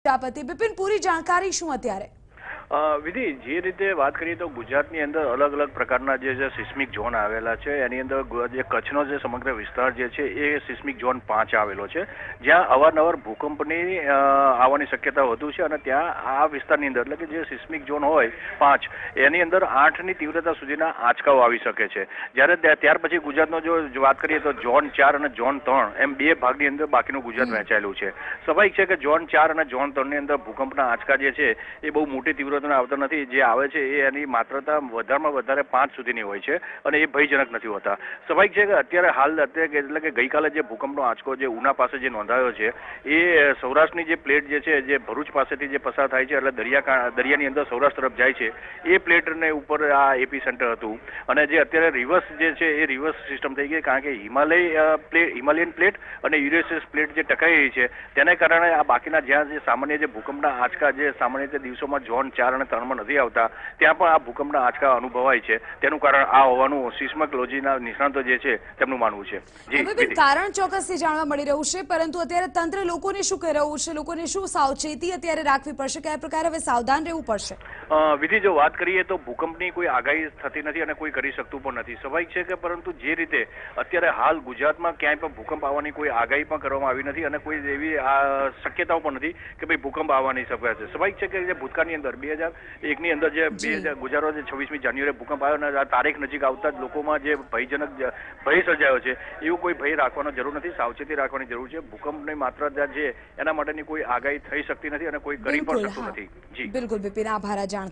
પ્રજાપતિ બિપિન પૂરી જાણકારી શું અત્યારે? વિધિ જે રીતે વાત કરીએ તો ગુજરાતની અંદર અલગ અલગ પ્રકારના જે સિસ્મિક ઝોન આવેલા છે એની અંદર જે કચ્છનો જે સમગ્ર વિસ્તાર જે છે એ સિસ્મિક ઝોન 5 આવેલો છે, જ્યાં અવારનવાર ભૂકંપની આવવાની શક્યતા વધુ છે અને ત્યાં આ વિસ્તારની અંદર એટલે કે જે સિસ્મિક ઝોન હોય 5 એની અંદર 8ની તીવ્રતા સુધીના આંચકાઓ આવી શકે છે. જ્યારે ત્યાર પછી ગુજરાતનો જો વાત કરીએ તો ઝોન 4 અને ઝોન 3 એમ બે ભાગની અંદર બાકીનું ગુજરાત વહેંચાયેલું છે. સ્વાભાવિક છે કે ઝોન 4 અને ઝોન 3ની અંદર ભૂકંપના આંચકા જે છે એ બહુ મોટી તીવ્રતા આવતા નથી. જે આવે છે એ એની માત્રતા વધારેમાં વધારે 5 સુધીની હોય છે અને એ ભયજનક નથી હોતા. સ્વાભાવિક છે કે અત્યારે એટલે કે ગઈકાલે જે ભૂકંપનો આંચકો જે ઉના પાસે જે નોંધાયો છે એ સૌરાષ્ટ્રની જે પ્લેટ જે છે જે ભરૂચ પાસેથી જે પસાર થાય છે એટલે દરિયાની અંદર સૌરાષ્ટ્ર તરફ જાય છે એ પ્લેટને ઉપર આ એપી સેન્ટર હતું અને જે અત્યારે રિવર્સ જે છે એ રિવર્સ સિસ્ટમ થઈ ગઈ, કારણ કે હિમાલયન પ્લેટ અને યુરેશિયસ પ્લેટ જે ટકાઈ રહી છે તેને કારણે આ બાકીના જ્યાં જે સામાન્ય જે ભૂકંપના આંચકા જે સામાન્ય રીતે દિવસોમાં ઝોન 4 અને 3માં નથી આવતા ત્યાં પણ આ ભૂકંપના આંચકા અનુભવાય છે. તેનું કારણ આ હોવાનું સિસ્મોલોજીના નિષ્ણાતો જે છે તેમનું માનવું છે. જી, કારણ ચોક્કસથી જાણવા મળી રહ્યું છે, પરંતુ અત્યારે તંત્ર લોકોને શું કહી રહ્યું છે? લોકોને શું સાવચેતી અત્યારે રાખવી પડશે? કયા પ્રકારે હવે સાવધાન રહેવું પડશે? વિધિ જો વાત કરીએ તો ભૂકંપની કોઈ આગાહી થતી નથી અને કોઈ કરી શકતું પણ નથી. સ્વાભાવિક છે કે પરંતુ જે રીતે અત્યારે હાલ ગુજરાતમાં ક્યાંય પણ ભૂકંપ આવવાની કોઈ આગાહી પણ કરવામાં આવી નથી અને કોઈ એવી શક્યતાઓ પણ નથી કે ભાઈ ભૂકંપ આવવાની શક્યતા છે. સ્વાભાવિક છે કે જે ભૂતકાળની અંદર 2001ની અંદર જે ગુજરાતમાં જે 26મી જાન્યુઆરીએ ભૂકંપ આવ્યો અને આ તારીખ નજીક આવતા જ લોકોમાં જે ભય સર્જાયો છે એવું કોઈ ભય રાખવાનો જરૂર નથી. સાવચેતી રાખવાની જરૂર છે. ભૂકંપની માત્રા છે એના માટેની કોઈ આગાહી થઈ શકતી નથી અને કોઈ કરી પણ શકતું નથી. બિલકુલ બિપિન, આભાર આ જાણકારી